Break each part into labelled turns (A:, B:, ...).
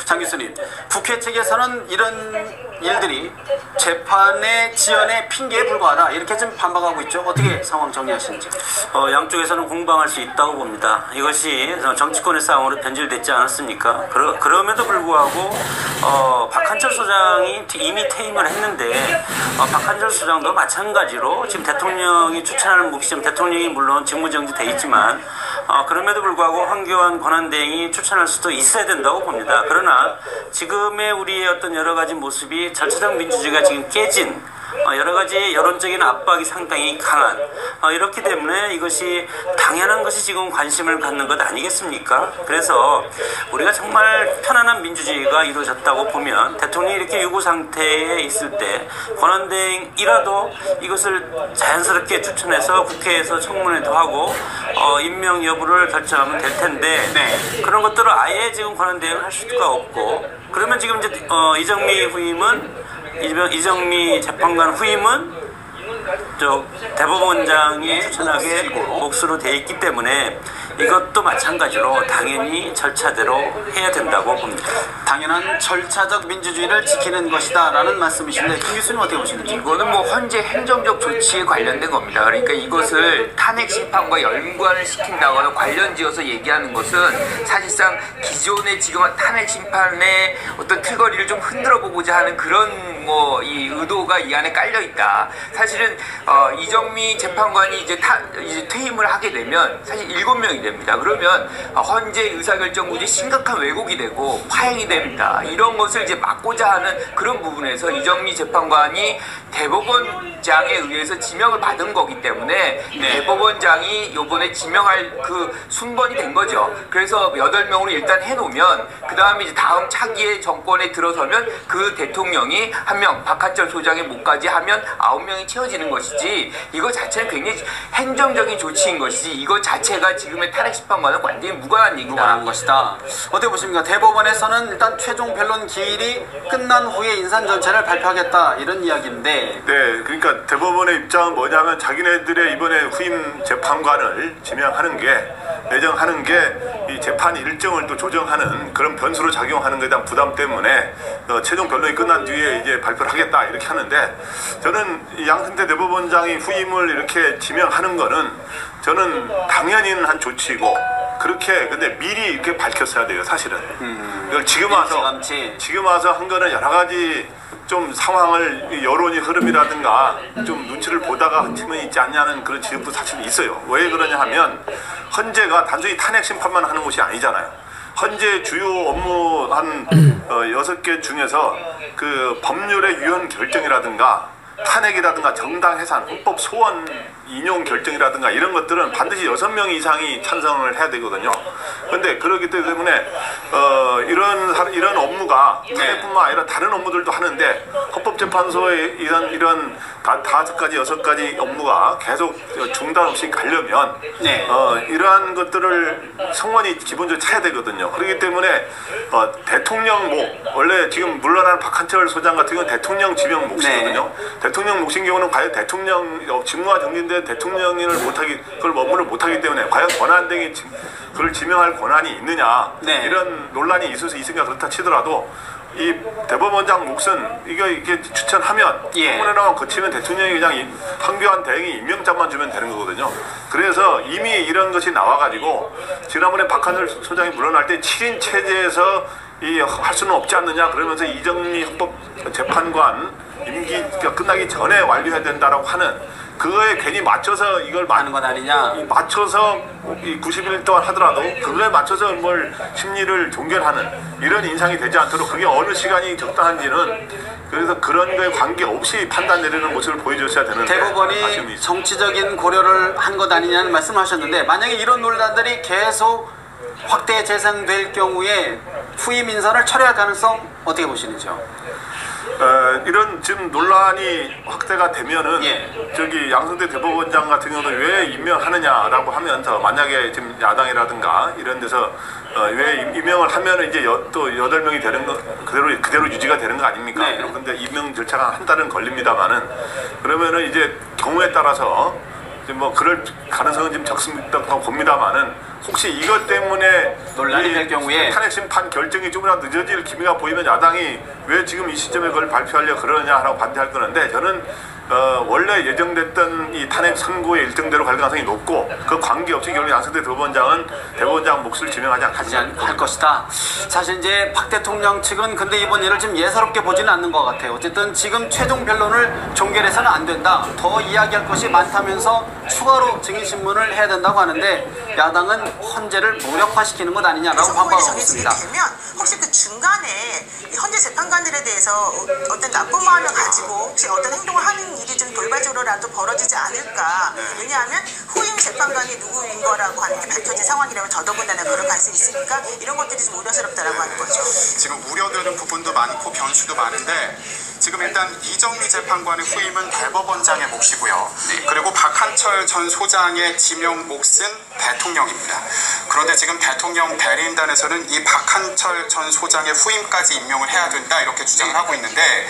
A: 장 교수님, 국회 측에서는 이런 일들이 재판의 지연의 핑계에 불과하다 이렇게 좀 반박하고 있죠. 어떻게 상황 정리하시는지?
B: 양쪽에서는 공방할 수 있다고 봅니다. 이것이 정치권의 싸움으로 변질됐지 않았습니까? 그럼에도 불구하고 박한철 소장이 이미 퇴임을 했는데 박한철 소장도 마찬가지로 지금 대통령이 추천하는 몫이 대통령이 물론 직무정지 돼 있지만 그럼에도 불구하고 황교안 권한대행이 추천할 수도 있어야 된다고 봅니다. 그러나 지금의 우리의 어떤 여러 가지 모습이 절차적 민주주의가 지금 깨진 여러 가지 여론적인 압박이 상당히 강한 이렇기 때문에 이것이 당연한 것이 지금 관심을 갖는 것 아니겠습니까? 그래서 우리가 정말 편안한 민주주의가 이루어졌다고 보면 대통령이 이렇게 유고 상태에 있을 때 권한대행이라도 이것을 자연스럽게 추천해서 국회에서 청문회도 하고 임명 여부를 결정하면 될 텐데 그런 것들을 아예 지금 권한대행을 할 수가 없고 그러면 지금 이제 이정미 재판관 후임은 대법원장이 추천하게 몫으로 돼 있기 때문에 이것도 마찬가지로 당연히 절차대로 해야 된다고 봅니다.
A: 당연한 절차적 민주주의를 지키는 것이다 라는 말씀이신데 김 교수님 어떻게 보시는지?
C: 이거는 뭐 헌재 행정적 조치에 관련된 겁니다. 그러니까 이것을 탄핵 심판과 연관을 시킨다거나 관련지어서 얘기하는 것은 사실상 기존의 지금 탄핵 심판의 어떤 틀거리를 좀 흔들어 보고자 하는 그런 이 의도가 이 안에 깔려 있다. 사실은 이정미 재판관이 이제 퇴임을 하게 되면 사실 7명이 됩니다. 그러면 헌재 의사결정구제 심각한 왜곡이 되고 파행이 됩니다. 이런 것을 이제 막고자 하는 그런 부분에서 이정미 재판관이 대법원장에 의해서 지명을 받은 거기 때문에 대법원장이 이번에 지명할 그 순번이 된 거죠. 그래서 8명으로 일단 해놓으면 그 다음에 이제 다음 차기의 정권에 들어서면 그 대통령이 한 명, 박한철 소장의 목까지 하면 9명이 채워지는 것이지 이거 자체는 굉장히 행정적인 조치인 것이지 이거 자체가 지금의 탄핵 심판과는 완전히 무관한 얘기다.
A: 무관한 것이다. 어떻게 보십니까? 대법원에서는 일단 최종 변론 기일이 끝난 후에 인산 전체를 발표하겠다 이런 이야기인데
D: 그러니까 대법원의 입장은 뭐냐면 자기네들의 이번에 후임 재판관을 지명하는 게 내정하는 게 이 재판 일정을 또 조정하는 그런 변수로 작용하는 것에 대한 부담 때문에 최종 변론이 끝난 뒤에 이제 발표를 하겠다 이렇게 하는데 저는 양승태 대법원장이 후임을 이렇게 지명하는 거는 저는 당연히 한 조치이고 그렇게 근데 미리 이렇게 밝혔어야 돼요 사실은. 이걸 지금 와서 한 거는 여러 가지 좀 상황을 여론이 흐름이라든가 좀 눈치를 보다가 한 측면이 있지 않냐는 그런 지적도 사실 있어요. 왜 그러냐 하면 헌재가 단순히 탄핵 심판만 하는 곳이 아니잖아요. 헌재 주요 업무 한 6개 중에서 그 법률의 유연 결정이라든가 탄핵이라든가 정당 해산, 헌법 소원 인용 결정이라든가 이런 것들은 반드시 6명 이상이 찬성을 해야 되거든요. 그런데 그렇기 때문에 이런 업무가 탄핵뿐만 아니라 다른 업무들도 하는데 헌법재판소의 이런 5가지, 6가지 업무가 계속 중단 없이 가려면 이러한 것들을 성원이 기본적으로 차야 되거든요. 그렇기 때문에 대통령 몫, 원래 지금 물러난 박한철 소장 같은 경우는 대통령 지명 몫이거든요. 대통령 몫인 경우는 과연 대통령 직무가 정진된 대통령을 그걸 업무를 못하기 때문에 과연 권한대행이 그걸 지명할 권한이 있느냐 이런 논란이 있을 수 있으니까 그렇다 치더라도 이 대법원장 몫은 이게 추천하면 청문회만 거치면 대통령이 그냥 황교안 대행이 임명장만 주면 되는 거거든요. 그래서 이미 이런 것이 나와가지고 지난번에 박한철 소장이 물러날 때 7인 체제에서 할 수는 없지 않느냐 그러면서 이정미 헌법재판관 임기가 끝나기 전에 완료해야 된다라고 하는 그거에 괜히 맞춰서 이걸
A: 하는 것 아니냐?
D: 맞춰서 90일 동안 하더라도 그거에 맞춰서 뭘 심리를 종결하는 이런 인상이 되지 않도록 그게 어느 시간이 적당한지는 그래서 그런 거에 관계없이 판단 내리는 모습을 보여줬어야 되는데
A: 대법원이 정치적인 고려를 한 것 아니냐는 말씀하셨는데 만약에 이런 논란들이 계속 확대 재생될 경우에 후임 인선을 철회할 가능성 어떻게 보시는지요?
D: 이런 지금 논란이 확대가 되면은 저기 양승태 대법원장 같은 경우는 왜 임명하느냐라고 하면서 만약에 지금 야당이라든가 이런 데서 왜 임명을 하면은 이제 또 8명이 되는 거 그대로 유지가 되는 거 아닙니까? 근데 임명 절차가 한 달은 걸립니다만은 그러면은 이제 경우에 따라서 뭐 그럴 가능성은 좀 적습니다고 봅니다만은 혹시 이것 때문에
A: 논란이 될 경우에
D: 탄핵 심판 결정이 조금이라도 늦어질 기미가 보이면 야당이 왜 지금 이 시점에 그걸 발표하려 그러느냐라고 반대할 거는데 저는 원래 예정됐던 이 탄핵 선고의 일정대로 갈 가능성이 높고 그 관계없이 결국 양승태 대법원장은 대법원장 몫을 지명하지
A: 할 것이다. 사실 이제 박 대통령 측은 근데 이번 일을 좀 예사롭게 보지는 않는 것 같아요. 어쨌든 지금 최종 변론을 종결해서는 안 된다. 더 이야기할 것이 많다면서 추가로 증인신문을 해야 된다고 하는데 야당은 헌재를 무력화시키는 것 아니냐라고 반박하고 있습니다.
E: 되면 혹시 그 중간에 이 헌재 재판관들에 대해서 어떤 나쁜 마음을 가지고 혹시 어떤 행동을 하는 일이 좀 돌발적으로라도 벌어지지 않을까. 왜냐하면 후임 재판관이 누구인 거라고 하는 게 밝혀진 상황이라면 더더군다나 그럴 가능성이 있으니까 이런 것들이 좀 우려스럽다라고 하는 거죠.
F: 지금 우려되는 부분도 많고 변수도 많은데 지금 일단 이정미 재판관의 후임은 대법원장의 몫이고요. 그리고 박한철 전 소장의 지명 몫은 대통령입니다. 그런데 지금 대통령 대리인단에서는 이 박한철 전 소장의 후임까지 임명을 해야 된다 이렇게 주장을 하고 있는데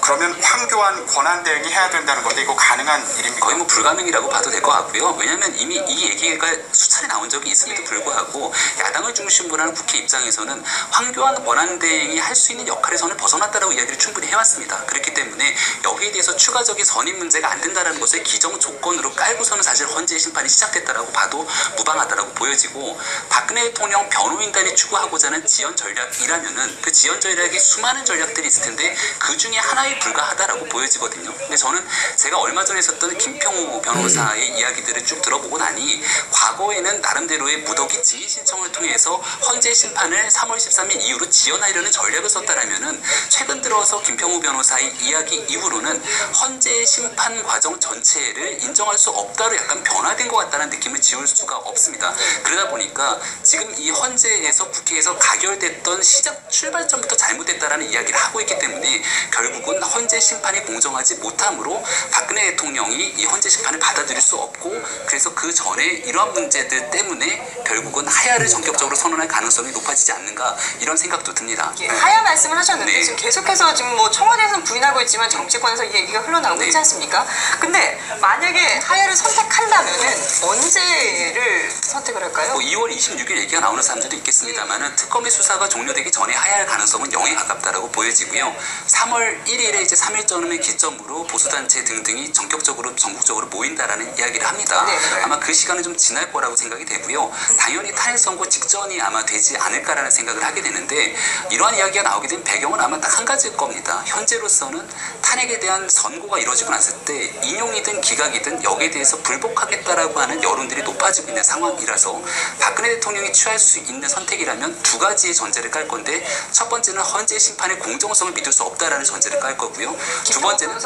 F: 그러면 황교안 권한대행이 해야 된다는 건데 이거 가능한 일입니까?
G: 거의 뭐 불가능이라고 봐도 될 것 같고요. 왜냐하면 이미 이 얘기가 수차례 나온 적이 있음에도 불구하고 야당을 중심으로 하는 국회 입장에서는 황교안 권한대행이 할 수 있는 역할에서는 벗어났다라고 이야기를 충분히 해왔습니다. 그렇기 때문에 여기에 대해서 추가적인 선임 문제가 안 된다는 것을 기정 조건으로 깔고서는 사실 헌재 심판이 시작됐다라고 봐도 무방하다라고 보여지고 박근혜 대통령 변호인단이 추구하고자 하는 지연 전략이라면은 그 지연 전략이 수많은 전략들이 있을 텐데 그 중에 하나에 불과하다라고 보여지거든요. 근데 저는 제가 얼마 전에 썼던 김평우 변호사의 이야기들을 쭉 들어보고 나니 과거에는 나름대로의 무더기 증인 신청을 통해서 헌재 심판을 3월 13일 이후로 지연하려는 전략을 썼다라면은 최근 들어서 김평우 변호사의 이야기 이후로는 헌재 심판 과정 전체를 인정할 수 없다로 약간 변화된 것 같다는 느낌을 지울 수가 없습니다. 그러다 보니까 지금 이 헌재에서 국회에서 가결됐던 시작 출발점부터 잘못됐다라는 이야기를 하고 있기 때문에 결국은 헌재 심판이 공정하지 못함으로 박근혜 대통령이 이 헌재 심판을 받아들일 수 없고 그래서 그 전에 이러한 문제들 때문에 결국은 하야를 전격적으로 선언할 가능성이 높아지지 않는가 이런 생각도 듭니다.
H: 하야 말씀을 하셨는데
G: 네.
H: 지금 계속해서 지금 뭐 청와대에서는 부인하고 있지만 정치권에서 이 얘기가 흘러나오고 있지 않습니까? 근데 만약에 하야를 선택한다면은 언제를 선택을 할까요?
G: 뭐 2월 26일 얘기가 나오는 사람들도 있겠습니다만은 특검의 수사가 종료되기 전에 하야할 가능성은 0에 가깝다라고 보여지고요. 3월 1일에 이제 3일 전후의 기점으로 보수단체 등등이 전격적으로 전국적으로 모인다라는 이야기를 합니다.
H: 네.
G: 아마 그 시간은 좀 지날 거라고 생각이 되고요. 당연히 탄핵 선고 직전이 아마 되지 않을까라는 생각을 하게 되는데 이러한 이야기가 나오게 된 배경은 아마 딱 한 가지일 겁니다. 현재로서는 탄핵에 대한 선고가 이루어지고 났을 때 인용이든 기각이든 여기에 대해서 불복하겠다라고 하는 여론들이 높아지고 있는 상황이라서 박근혜 대통령이 취할 수 있는 선택이라면 두 가지의 전제를 깔 건데 첫 번째는 헌재 심판의 공정성을 믿을 수 없다라는 전제를 깔 거고요. 두 번째는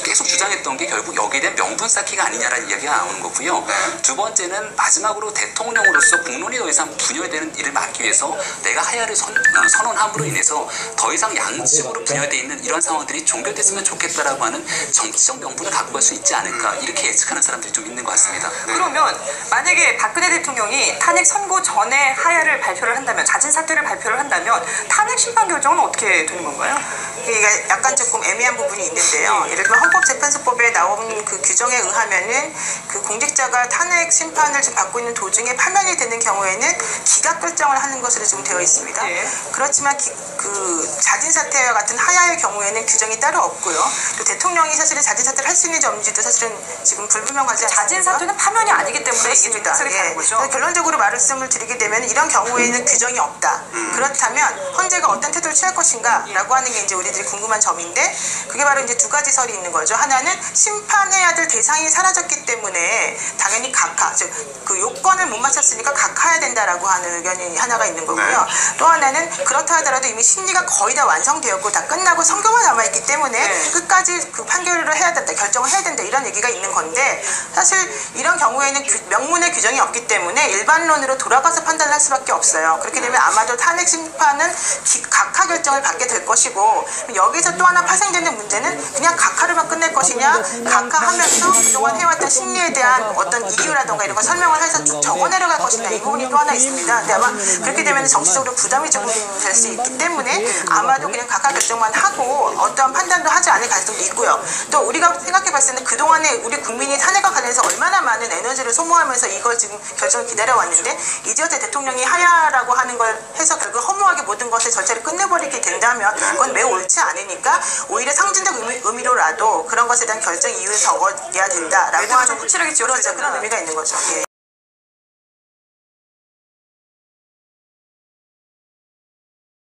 G: 계속 주장했던 게 결국 여기에 대한 명분 쌓기가 아니냐라는 이야기가 나오는 거고요. 두 번째는 마지막으로 대통령으로서 공론이 더 이상 분열되는 일을 막기 위해서 내가 하야를 선언함으로 인해서 더 이상 양측으로 분열되어 있는 이런 상황들이 종결됐으면 좋겠다라고 하는 정치적 명분을 갖고 갈 수 있지 않을까 이렇게 예측하는 사람들이 좀 있는 것 같습니다.
H: 그러면 만약에 박근혜 대통령이 탄핵 선고 전에 하야를 발표를 한다면 자진 사퇴를 발표를 한다면 탄핵 심판 결정은 어떻게 되는 건가요?
E: 이게 약간 조금 애매한 부분이 있는데요. 예를 들면 헌법재판소법에 나온 그 규정에 의하면은 그 공직자가 탄핵 심판을 지금 받고 있는 도중에 파면이 되는 경우에는 기각 결정을 하는 것으로 지금 되어 있습니다. 그렇지만 그 자진 사퇴와 같은 하야의 경우에는 규정이 따로 없고요. 또 대통령이 사실은 자진 사퇴를 할 수 있는지 없는지도 사실은 지금 불분명하지 않습니다.
H: 자진 사퇴는 파면이 아니기 때문에 이게 좀 해석이 다른 거죠.
E: 결론적으로 말씀을 드리게 되면 이런 경우에는 규정이 없다. 그렇다면 헌재가 어떤 태도를 취할 것인가라고 하는 게 이제 우리들이 궁금한 점인데 그게 바로 이제 두 가지 설이 있는 거죠. 하나는 심판해야 될 대상이 사라졌기 때문에 당연히 각하, 즉 그 요건을 못 맞췄으니까 각하해야 된다라고 하는 의견이 하나가 있는 거고요. 또 하나는 그렇다 하더라도 이미 심리가 거의 다 완성되었고 다 끝나고 선고만 남아있기 때문에 끝까지 그 판결을 해야 된다, 결정을 해야 된다 이런 얘기가 있는 건데 사실 이런 경우에는 명문의 규정이 없기 때문에 때문에 일반론으로 돌아가서 판단을 할 수밖에 없어요. 그렇게 되면 아마도 탄핵 심판은 각하 결정을 받게 될 것이고, 여기서 또 하나 파생되는 문제는 그냥 각하로만 끝낼 것이냐, 각하하면서 그동안 해왔던 심리에 대한 어떤 이유라던가 이런 걸 설명을 해서 쭉 적어내려갈 것이냐, 이 부분이 또 하나 있습니다. 근데 아마 그렇게 되면 정치적으로 부담이 조금 될 수 있기 때문에 아마도 그냥 각하 결정만 하고 어떠한 판단도 하지 않을 가능성도 있고요. 또 우리가 생각해봤을 때는 그동안에 우리 국민이 탄핵과 관련해서 얼마나 많은 에너지를 소모하면서 이걸 지금 결정을 기다려왔는데, 이제 어째 대통령이 하야라고 하는 걸 해서 결국 허무하게 모든 것의 절차를 끝내버리게 된다면 그건 매우 옳지 않으니까 오히려 상징적 의미로라도 그런 것에 대한 결정 이유를 적어야 된다라고 하는
H: 확실하게 지어져야
E: 그런 의미가 있는 거죠. 예.